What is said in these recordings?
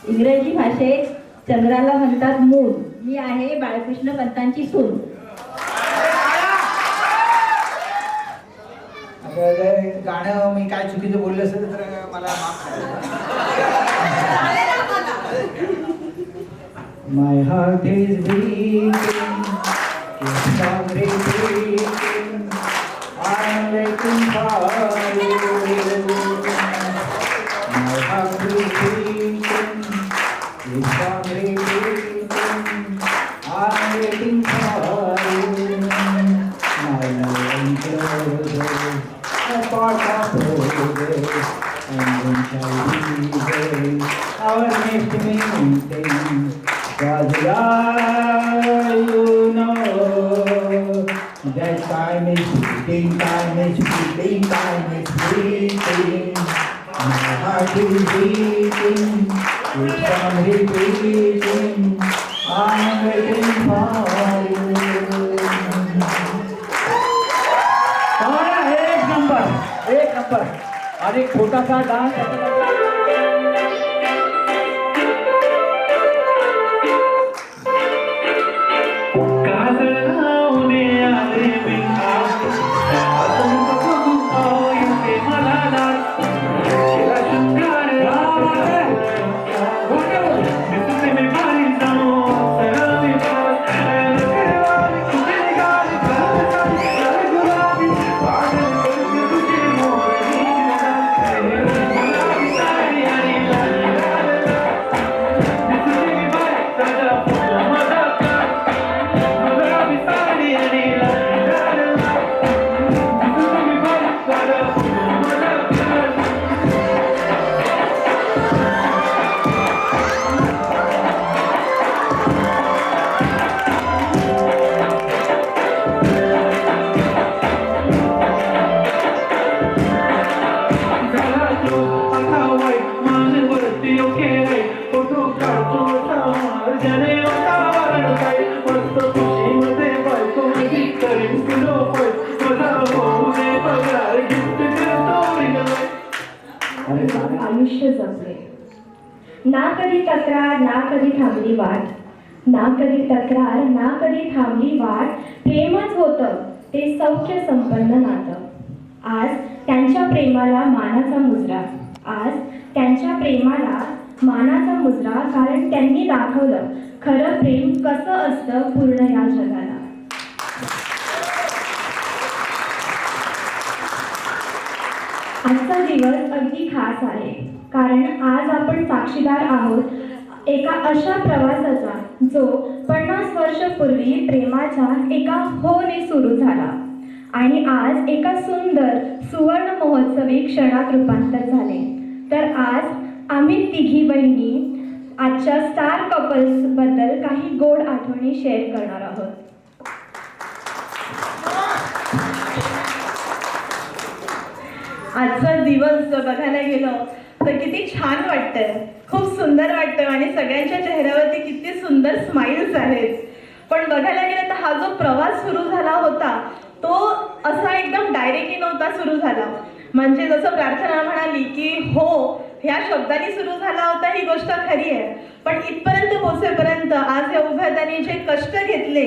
इंग्रजी भाषेत चंद्राला म्हणतात मून. मी आहे बाळकृष्ण पंतांची सून. गाणं मी काय चुकीचं बोललं असेल तर मला माफ करा. My heart is beating, it's not beating, I'm waiting for you. My heart is beating, it's not beating, I'm waiting for you. My love closes, a part of roses, and when shall we be our next meeting? Cause you know that time is fleeting, time is fleeting, time is fleeting. My heart is beating, it's on repeating, I'm waiting for you. एक number आणि छोटासा dance. आयुष्य जगले. ना कधी तक्रार ना कधी थांबली वाट, ना कधी तक्रार ना कधी थांबली वाट, प्रेमच होतं ते सौख्य संपन्न नातं. आज त्यांच्या प्रेमाला मानाचा मुजरा, आज त्यांच्या प्रेमाला मानाचा मुजरा, कारण त्यांनी दाखवलं खरं प्रेम कसं असतं पूर्ण या जगाला. आजचा दिवस अगदी खास आहे, कारण आज आपण साक्षीदार आहोत एका अशा प्रवासाचा जो 50 वर्षापूर्वी प्रेमाच्या एका होने सुरू झाला आणि आज एका सुंदर सुवर्ण महोत्सवी क्षणात रूपांतर झाले. तर आज आम्ही तिघी बहिणी आजच्या स्टार कपल्स बद्दल काही गोड आठवणी शेअर करणार आहोत. आजचा दिवस बघायला गेलं तर किती छान वाटतंय, खूप सुंदर वाटतं आणि सगळ्यांच्या चेहऱ्यावरती किती सुंदर स्माइल्स आहेत. पण बघायला गेलं तर हा जो प्रवास सुरू झाला होता तो असा एकदम डायरेक्टली नव्हता सुरू झाला. म्हणजे जसं प्रार्थना म्हणाली की हो ह्या शब्दाने सुरू झाला होता, ही गोष्ट खरी आहे. पण इथपर्यंत पोहोचेपर्यंत आज या उभ्यातांनी जे कष्ट घेतले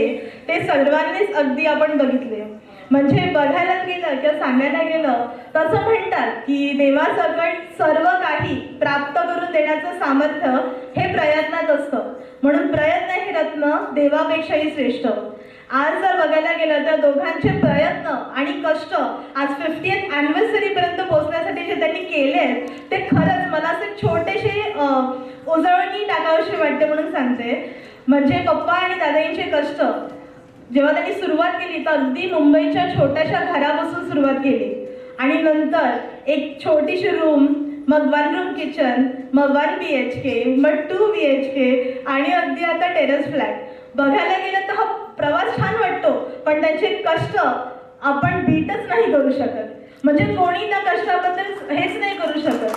ते सर्वांनीच अगदी आपण बघितले. म्हणजे बघायला गेलं किंवा सांगायला गेलं तसं म्हणतात की देवासकट सर्व काही प्राप्त करून देण्याचं सामर्थ्य हे प्रयत्नात असतं. म्हणून प्रयत्न हे रत्न देवापेक्षाही श्रेष्ठ. आज जर बघायला गेलं तर दोघांचे प्रयत्न आणि कष्ट आज 50th anniversary पर्यंत पोहोचण्यासाठी जे त्यांनी केले आहेत ते खरंच मला असे छोटेसे उजळणी टाकावीशी वाटते म्हणून सांगते. म्हणजे पप्पा आणि दादाईंचे कष्ट जेव्हा त्यांनी सुरुवात केली तर अगदी मुंबईच्या छोट्याशा घरापासून सुरुवात केली आणि नंतर एक छोटीशी रूम, मग 1 room किचन, मग 1 BHK, मग 2 BHK आणि अगदी आता टेरेस फ्लॅट. बघायला गेलं तर हा प्रवास छान वाटतो, पण त्यांचे कष्ट आपण बीटच नाही करू शकत. म्हणजे कोणी त्या कष्टाबद्दल हेच नाही करू शकत.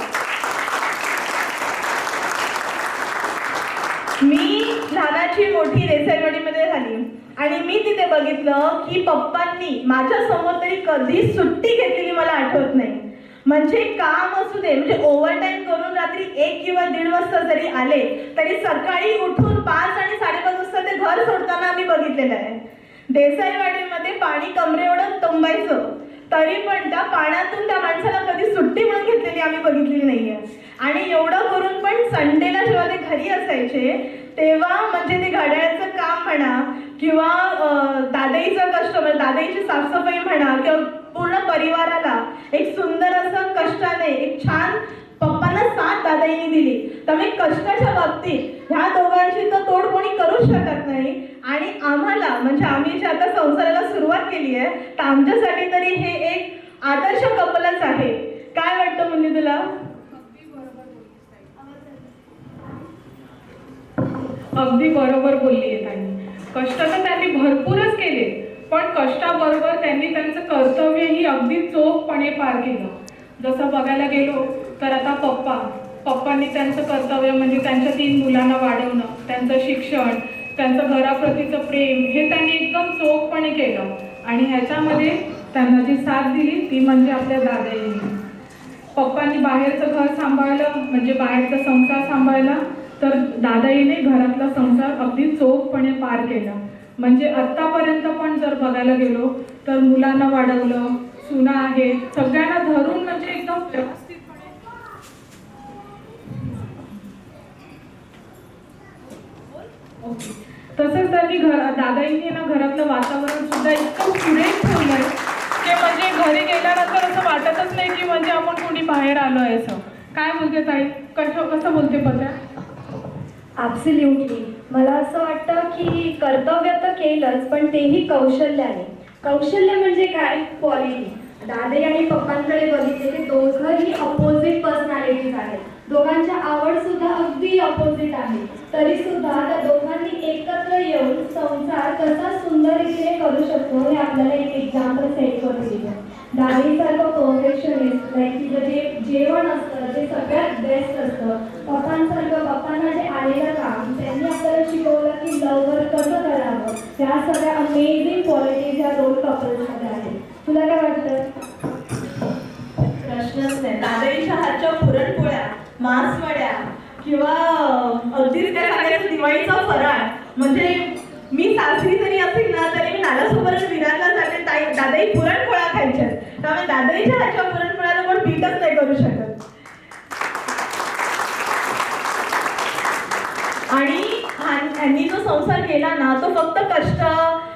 मी लहानाची मोठी रेसलवाडीमध्ये झाली आणि मी तिथे बघितलं की पप्पांनी माझ्या समोर तरी कधीच सुट्टी घेतलेली मला आठवत नाही. म्हणजे काम असू दे, म्हणजे ओव्हरटाईम करून रात्री रात्री 1 किंवा 1:30 वाजता जरी आले तरी सकाळी उठून 5 आणि 5:30 वाजता ते घर सोडताना आम्ही बघितलेलं आहे. देसाईवाडीमध्ये पाणी कमरे एवढं तुंबायचं, तरी पण त्या पाण्यातून त्या माणसाला कधी सुट्टी म्हणून घेतलेली आम्ही बघितलेली नाहीये. आणि एवढं करून पण संडेला जेव्हा ते घरी असायचे तेव्हा म्हणजे ते घड्याळाचं काम म्हणा किंवा दादाईचं कष्ट म्हणजे दादाईची साफसफाई म्हणा किंवा पूर्ण परिवाराला एक सुंदर असं कष्टाने एक छान पप्पांना साथ दादाईने दिली. त्यामुळे कष्टाच्या बाबतीत ह्या दोघांची तर तोड कोणी करूच शकत नाही. आणि आम्हाला म्हणजे आम्ही जे आता संसाराला सुरुवात केली आहे तर आमच्यासाठी तरी हे एक आदर्श कपलच आहे. काय वाटतं मुली तुला? अगदी बरोबर बोलली आहे त्यांनी. कष्ट तर त्यांनी भरपूरच केले, पण कष्टाबरोबर त्यांनी त्यांचं कर्तव्यही अगदी चोखपणे पार केलं. जसं बघायला गेलो तर आता पप्पांनी त्यांचं कर्तव्य म्हणजे त्यांच्या 3 मुलांना वाढवणं, त्यांचं शिक्षण, त्यांचं घराप्रतीचं प्रेम हे त्यांनी एकदम चोखपणे केलं. आणि ह्याच्यामध्ये त्यांना जी साथ दिली ती म्हणजे आपल्या दादाईंनी. पप्पांनी बाहेरचं घर सांभाळलं म्हणजे बाहेरचा संसार सांभाळला, तर दादाईने घरातला संसार अगदी चोखपणे पार केला. म्हणजे आत्तापर्यंत पण जर बघायला गेलो तर मुलांना वाढवलं, सुना आहेत, सगळ्यांना धरून म्हणजे एकदम व्यवस्थितपणे. तसंच त्यांनी दादाईंनी ना घरातलं वातावरण सुद्धा इतकं सुरेख ठेवलंय की म्हणजे घरी गेल्यानंतर असं वाटतच नाही की म्हणजे आपण कोणी बाहेर आलोय असं. काय बोलते ताई? कसं बोलते पत्या? ॲब्सोल्युटली. मला असं वाटतं की कर्तव्य तर केलंच, पण तेही कौशल्याने. कौशल्य म्हणजे काय? क्वालिटी. दादाई आणि पप्पांकडे बघितले ते दोघंही अपोजिट पर्सनॅलिटीज आहेत. दोघांच्या आवड सुद्धा अगदी अपोजिट आहे. तरी सुद्धा त्या दोघांनी एकत्र येऊन संसार कसा सुंदर रीतीने करू शकतो हे आपल्याला एक एक्झाम्पल सेट करून दिलं. दादाईसारखं परफेक्शनिस्ट, लाईक तिचं जे जेवण असतं जे सगळ्यात बेस्ट असतं. पप्पांना जे आलेलं काम त्यांनी आपल्याला शिकवलं की लवकर कसं करावं. ह्या सगळ्या अमेझिंग क्वालिटीज या 2 कपल्समध्ये आहेत. तुला काय वाटतं? प्रश्नच नाही. दादाईच्या हातच्या पुरणपोळ्या, मासवड्या किंवा अगदीच त्या सांगायचं दिवाळीचा फराळ म्हणजे मी सासरी जरी असेल ना तरी मी नालासोबत विरारला जाते, दादाई पुरणपोळ्या खायच्या. त्यामुळे दादाईच्या हातच्या पुरणपोळ्याला कोण बीटच नाही करू शकत. आणि त्यांनी जो संसार केला ना तो फक्त कष्ट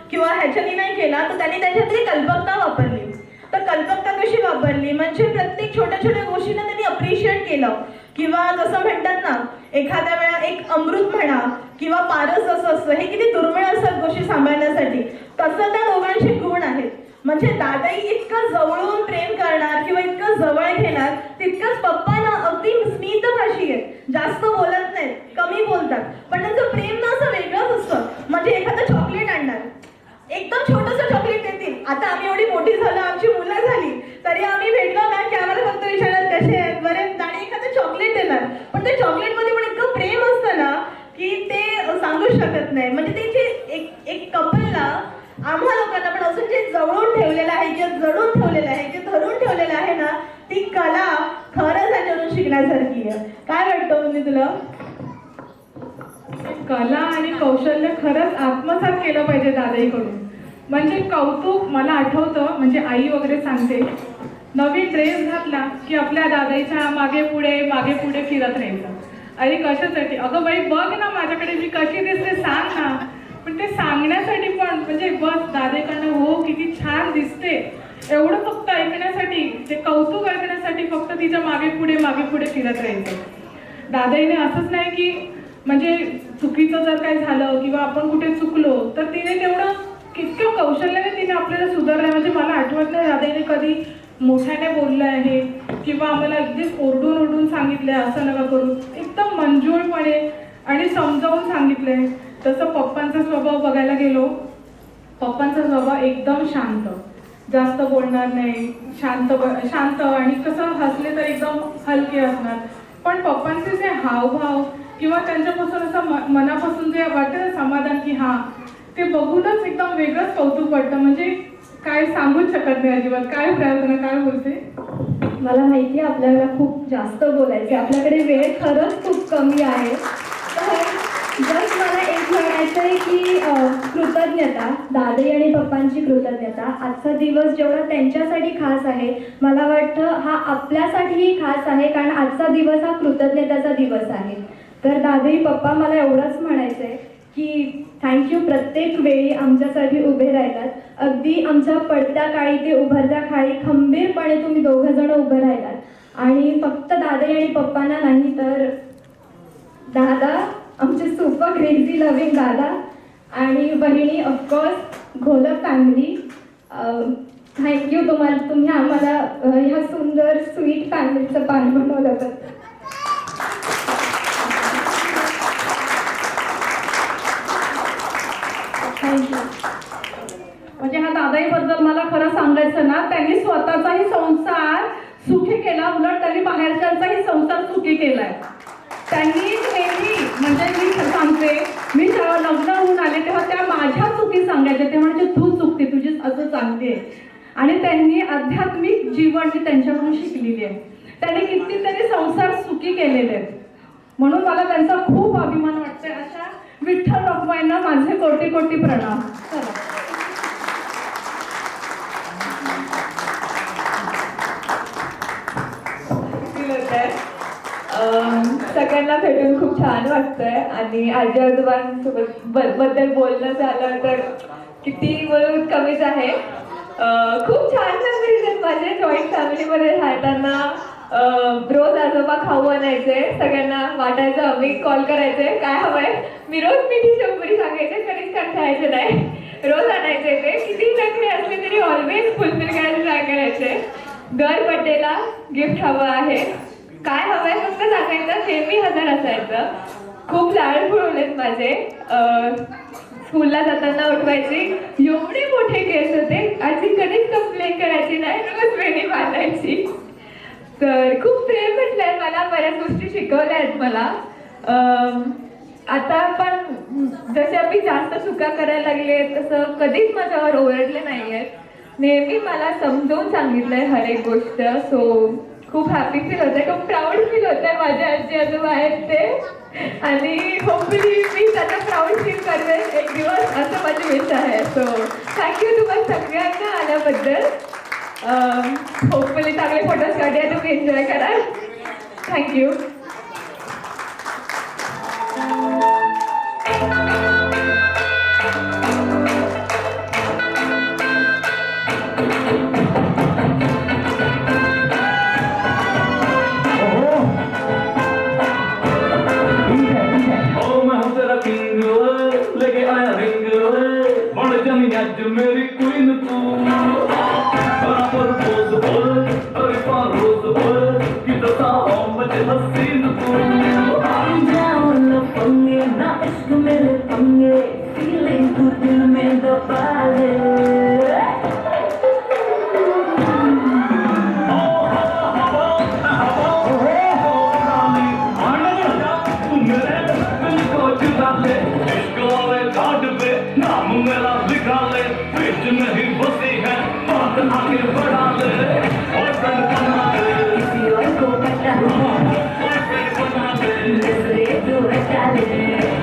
किंवा ह्याच्यानी नाही केला, तर त्यांनी त्याच्यातली कल्पकता वापरली. तर कल्पकता कशी वापरली म्हणजे प्रत्येक छोट्या छोट्या गोष्टींना त्यांनी अप्रिशिएट केलं. किंवा जसं म्हणतात ना एखाद्या वेळा एक अमृत म्हणा किंवा पारस जसं असतं हे किती दुर्मिळ असतात गोष्टी सांभाळण्यासाठी, तसं त्या दोघांचे गुण आहेत. म्हणजे दादाई इतकं जवळून प्रेम करणार किंवा इतकं जवळ घेणार, तितकंच पप्पांना अगदी स्मित भाषी आहे. जास्त बोलत नाहीत, कमी बोलतात, पण त्यांचं प्रेम ना असं वेगळंच असतं. म्हणजे एखादं चॉकलेट आणणार, एकदम छोटंसं चॉकलेट देतील. आता आम्ही एवढी मोठी झालो, आमची मुलं झाली, तरी आम्ही भेटलो ना की आम्हाला फक्त विचारणार कसे आहेत बरे, आणि एखादं चॉकलेट देणार. पण त्या चॉकलेटमध्ये पण इतकं प्रेम असतं ना की ते सांगू शकत नाही. म्हणजे त्याची एक कपलला आम्हा लोकांना पण अजून जे जवळून ठेवलेलं आहे किंवा जडून ठेवलेलं आहे किंवा धरून ठेवलेलं आहे ना, ती कला खरंच त्याच्यावरून शिकण्यासारखी आहे. काय वाटतं म्हणजे तुला? कला आणि कौशल्य खरंच आत्मसात केलं पाहिजे दादाईकडून. म्हणजे कौतुक मला आठवतं, म्हणजे आई वगैरे सांगते नवीन ड्रेस घातला की आपल्या दादाईच्या मागे पुढे फिरत राहायचं. अरे कशासाठी? अगं बाई बघ ना माझ्याकडे मी कशी दिसते सांग ना. पण ते सांगण्यासाठी पण म्हणजे बस दादाईकडनं हो किती छान दिसते एवढं फक्त ऐकण्यासाठी, ते कौतुक ऐकण्यासाठी फक्त तिच्या मागे पुढे फिरत राहायचं. दादाईने असंच नाही की म्हणजे चुकीचं जर काय झालं किंवा आपण कुठे चुकलो तर तिने तेवढं कितकं कौशल्याने तिने आपल्याला सुधारलं. म्हणजे मला आठवत नाही दादाईने कधी मोठ्याने बोललं आहे किंवा आम्हाला अगदीच ओरडून सांगितलंय असं नका करू. एकदम मंजूळपणे आणि समजावून सांगितलंय. तसं पप्पांचा स्वभाव बघायला गेलो, पप्पांचा स्वभाव एकदम शांत, जास्त बोलणार नाही, शांत आणि कसं हसले तर एकदम हलके असणार. पण पप्पांचे जे हावभाव किंवा त्यांच्यापासून असं मनापासून जे वाटतं ना समाधान की हां, ते बघूनच एकदम वेगळंच कौतुक वाटतं. म्हणजे काय सांगूच शकत नाही अजिबात. काय प्रार्थना काय बोलते? मला माहिती आहे आपल्याला खूप जास्त बोलायचं आहे, आपल्याकडे वेळ खरंच खूप कमी आहे. तर जस्ट मला एक म्हणायचं आहे की कृतज्ञता, दादाई आणि पप्पांची कृतज्ञता. आजचा दिवस जेवढा त्यांच्यासाठी खास आहे, मला वाटतं हा आपल्यासाठीही खास आहे, कारण आजचा दिवस हा कृतज्ञताचा दिवस आहे. तर दादाई पप्पा, मला एवढंच म्हणायचं आहे की थँक्यू, प्रत्येक वेळी आमच्यासाठी उभे राहिलात. अगदी आमच्या पडत्या काळी ते उभरत्या काळी खंबीरपणे तुम्ही दोघंजण उभं राहिलात. आणि फक्त दादाई आणि पप्पांना नाही तर दादा, आमचे सुपर क्रेझी लव्हिंग दादा आणि बहिणी, ऑफकोर्स घोलप फॅमिली, थँक्यू तुम्हाला, तुम्ही आम्हाला ह्या सुंदर स्वीट फॅमिलीचं पान बनवलं. म्हणजे ह्या दादाईबद्दल मला खरं सांगायचं ना, त्यांनी स्वतःचाही संसार सुखी केला, उलट त्यांनी बाहेरच्यांचाही संसार सुखी केलाय. त्यांनी नेहमी, म्हणजे मी सांगते, मी जेव्हा लग्न होऊन आले तेव्हा त्या माझ्या चुकी सांगायच्या, ते म्हणजे तू चुकते, तुझी असं सांगते. आणि त्यांनी आध्यात्मिक जीवन मी त्यांच्याकडून शिकलेली आहे. त्यांनी कितीतरी संसार सुखी केलेले आहेत, म्हणून मला त्यांचा खूप अभिमान वाटतोय. अशा विठ्ठल रखुमाईंना माझे कोटी कोटी प्रणाम. चला. सगळ्यांना भेटून खूप छान वाटतंय आणि आजी आजोबांसोबत बद्दल बोलणं झालं तर किती बोलून कमीच आहे. खूप छान मेमरीज आहेत माझे. जॉईंट फॅमिलीमध्ये राहताना रोज आजोबा खाऊ आणायचे, सगळ्यांना वाटायचं, मी कॉल करायचे काय हवंय, मी रोज मिठी शंभरी सांगायचे, कधीच कंटाळायचे नाही, रोज आणायचे. ते किती नखरे असले तरी ऑलवेज फुलफिल करायला ट्राय करायचे. दर बड्डेला गिफ्ट हवं आहे, काय हवंय फक्त सांगायचं, नेहमी हजर असायचं. खूप लाड पुरवलेत माझे. स्कूलला जाताना उठवायचे, एवढे मोठे केस होते, आजी कधीच कंप्लेंट करायची नाही, रोज वेणी बांधायची. तर खूप प्रेम भेटलंय मला, बऱ्याच गोष्टी शिकवल्या आहेत मला. आता पण जसे मी जास्त चुका करायला लागले तसं कधीच माझ्यावर ओरडले नाही आहेत, नेहमी मला समजावून सांगितलंय हर एक गोष्ट. सो खूप हॅपी फील होत आहे, खूप प्राऊड फील होत आहे. माझ्या आजी आजोबा आहेत ते, आणि होपफुली मी त्यांना प्राऊड फील करेन एक दिवस, असं माझी विश आहे. सो थँक्यू तुम्हाला सगळ्यांना आल्याबद्दल. होपफुली चांगले फोटोज काढूया, तुम्ही एन्जॉय करा. थँक्यू. मेरी क्वीन तू बराबर पोज बोल, अरे रोज बोल कि जसा हो मुझे हसीन तू. हम जाओ लफंगे ना इश्क मेरे पंगे, फीलिंग तू दिल में दबा ले. तू मेरे दिल को चुरा ले, इश्क वाले घाट पे नाम मेरा लिखा ले. नहीं बसी है बात आगे बढ़ा ले, और फ्रेंड बना ले, किसी और को पता ले, और फ्रेंड बना ले, नजरे जो हटा ले,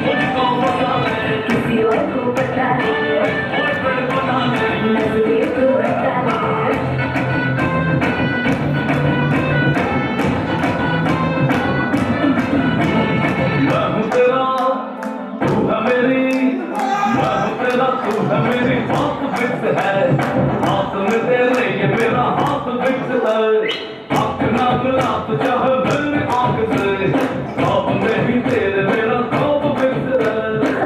मुझको बता ले, किसी और को पता ले, और फ्रेंड बना ले, नजरे जो हटा ले. मैं हूँ तेरा, तू है मेरी, मैं हूँ तेरा, तू है मेरी. फिक्स है हाथ में तेरे, ये मेरा हाथ फिक्स है. आँख ना मिला तो चाहे मेरी आँख से, ख्वाब में ही तेरे मेरा ख्वाब फिक्स है.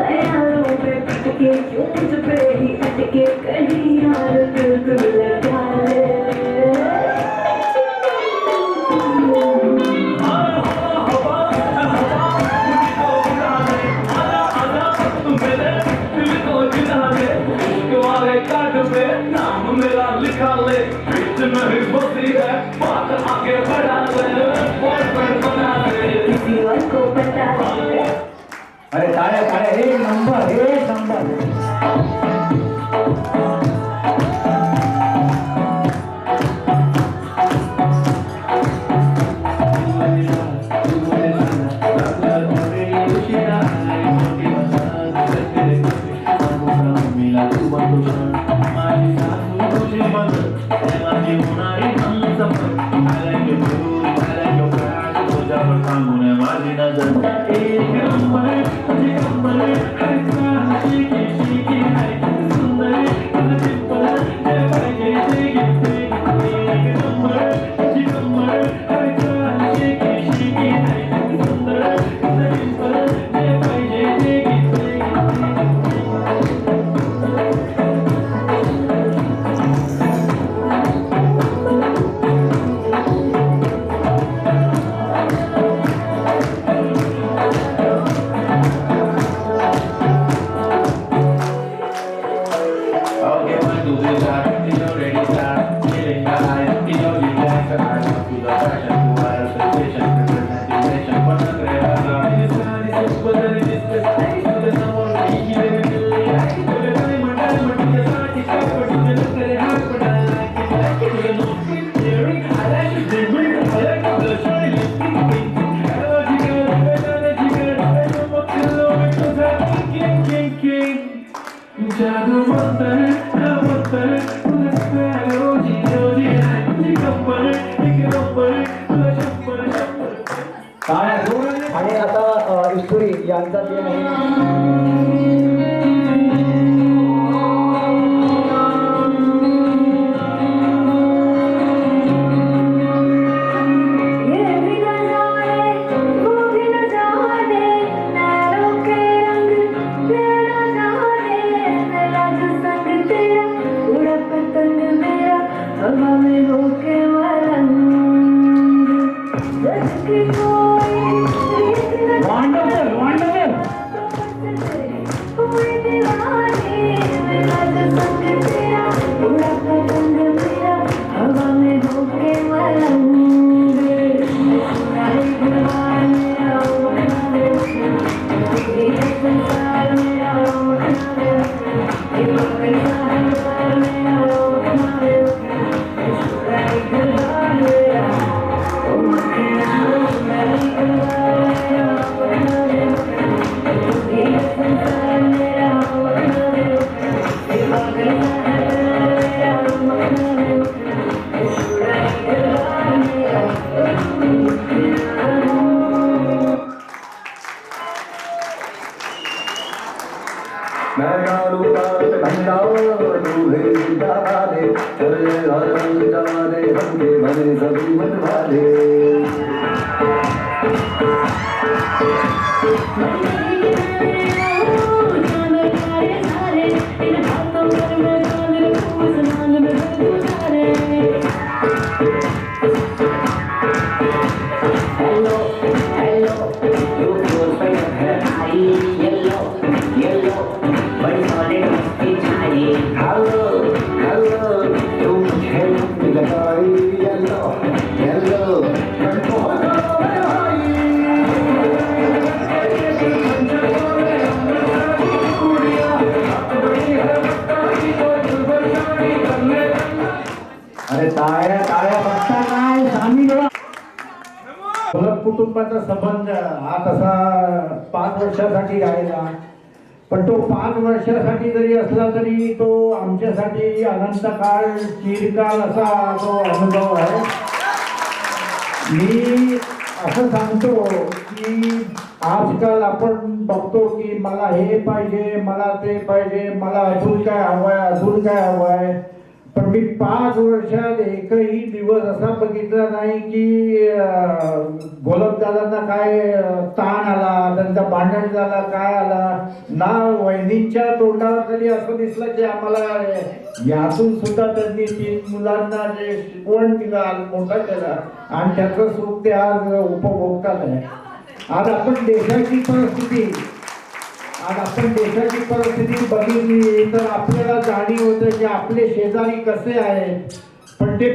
ख्यालों में भटके क्यों मुझ पे ही अटके, कहीं यार दिल को लगा ले. नाम मेरा लिखा ले, बीच में ही बसी है बात आगे बढ़ा ले, बॉयफ्रेंड बना ले, किसी और को बता ले. अरे टाळ्या टाळ्या, एक नंबर, एक नंबर. आणि आता इस्तुरी यांचा जे कुटुंबाचा संबंध हा तसा 5 वर्षासाठी राहिला, पण तो 5 वर्षासाठी जरी असला तरी तो आमच्यासाठी अनंत काळ चिरकाल असा तो अनुभव आहे. मी असं सांगतो की आजकाल आपण बघतो की मला हे पाहिजे, मला ते पाहिजे, मला अजून काय हवंय, अजून काय हवंय, पण मी 5 वर्षात एकही दिवस असा बघितला नाही की गोलकदादांना काय ताण आला, त्यांचा भांडण झाला, काय आला ना. वहिनींच्या तोंडावर तरी असं दिसलं की आम्हाला यातून सुद्धा त्यांनी 3 मुलांना जे शिकवण दिलं, मोठा केला आणि त्याचं सुख ते आज उपभोगतात आहे. आज आपण देशाची परिस्थिती बघितली तर आपल्याला जाणीव होते की आपले शेजारी कसे आहेत. पण ते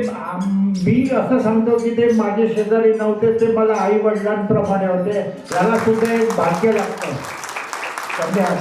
मी असं सांगतो की ते माझे शेजारी नव्हते, ते मला आई वडिलांप्रमाणे होते. याला सुद्धा एक भाग्य लागतं. धन्यवाद.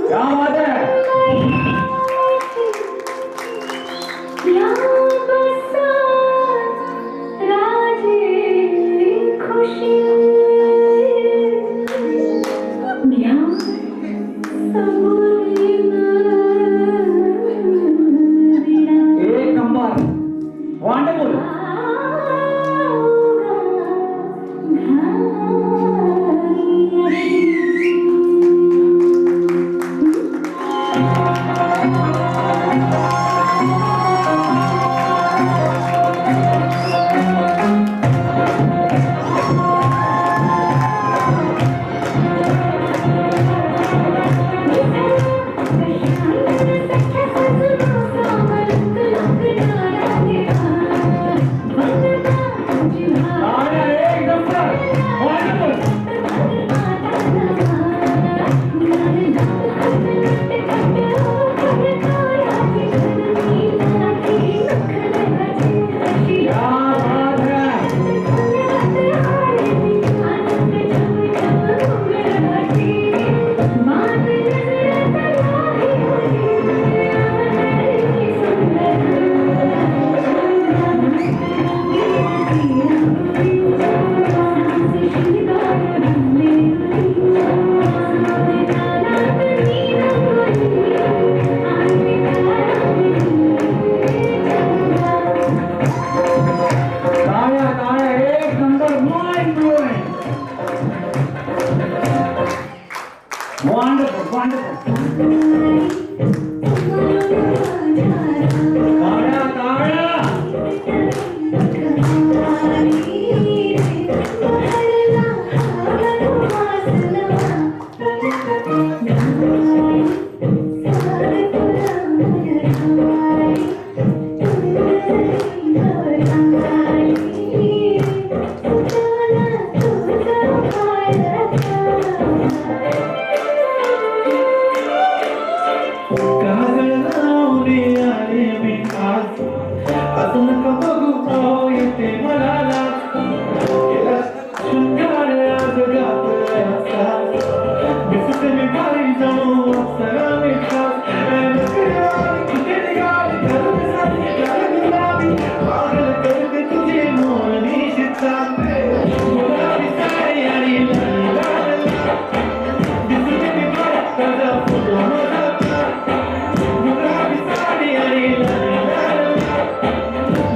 क्या बात है? एक नंबर, वंडरफुल. एक नंबर, वंडरफुल. क्या बात है? ताळ्या ताळ्या, एक नंबर, माइंड ब्लोइंग. Wonderful wonderful. ताळ्या ताळ्या. काजळ लावले आले मी आज, असं नका बघू पाहू येते मला लाज. केला शृंगार आज गातोय असा, दिसते मी बाई जाऊ अप्सरा मी खास. कुठे निघाली घरून साथी घाल गुलाबी, पागल करते तुझे मोहनी शिरसाट. गुलाबी साडी आणि लाल लाल, दिसते मी बाई ताजा फोटो माझा. गुलाबी साडी आणि लाल लाल,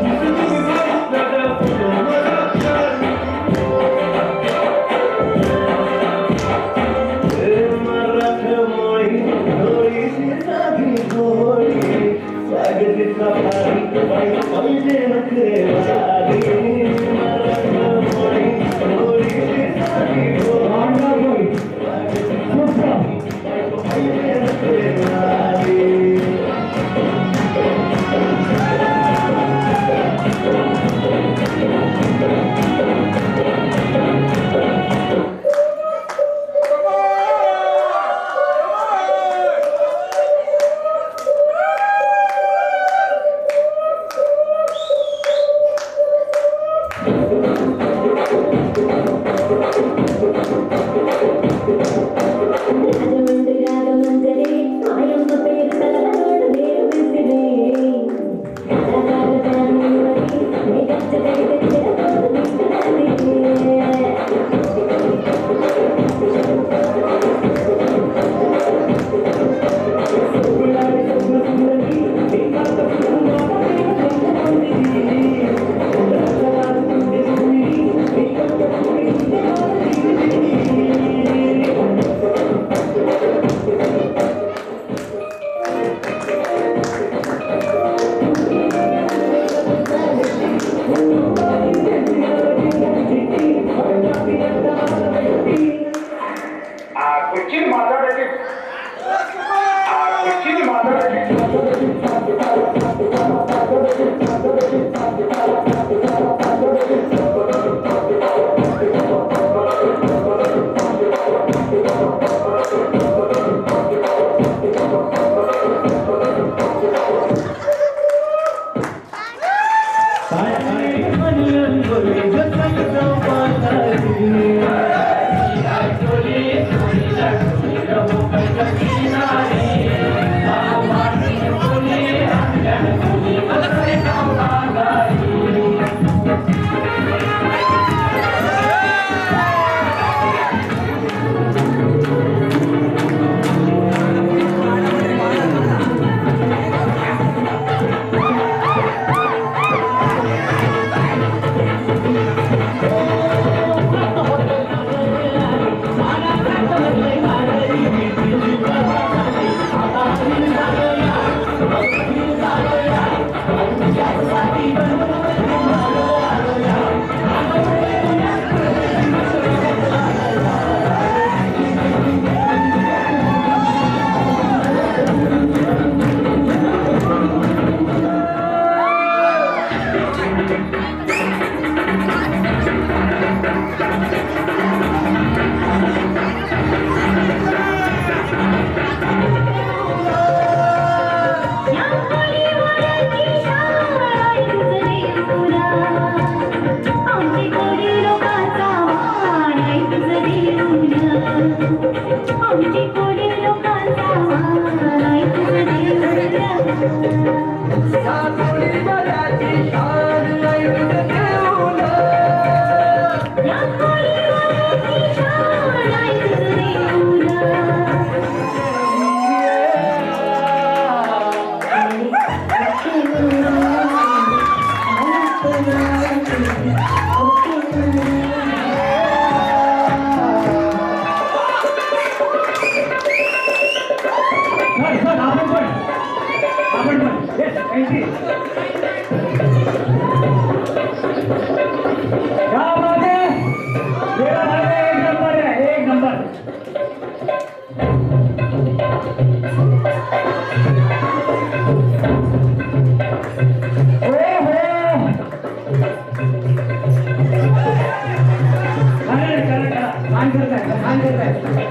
दिसते मी बाई ताजा फोटो माझा. मराठ मोळी डोळीची साधी डोळी, स्वागतीचा भारी बाई पाहिजे नखरेवाली. मराठ मोळी डोळीची साधी डोळी, स्वागतीचा भारी बाई पाहिजे नखरेवाली. आपण पण येस थँक्यू एक नंबर आहे एक नंबर छान करताय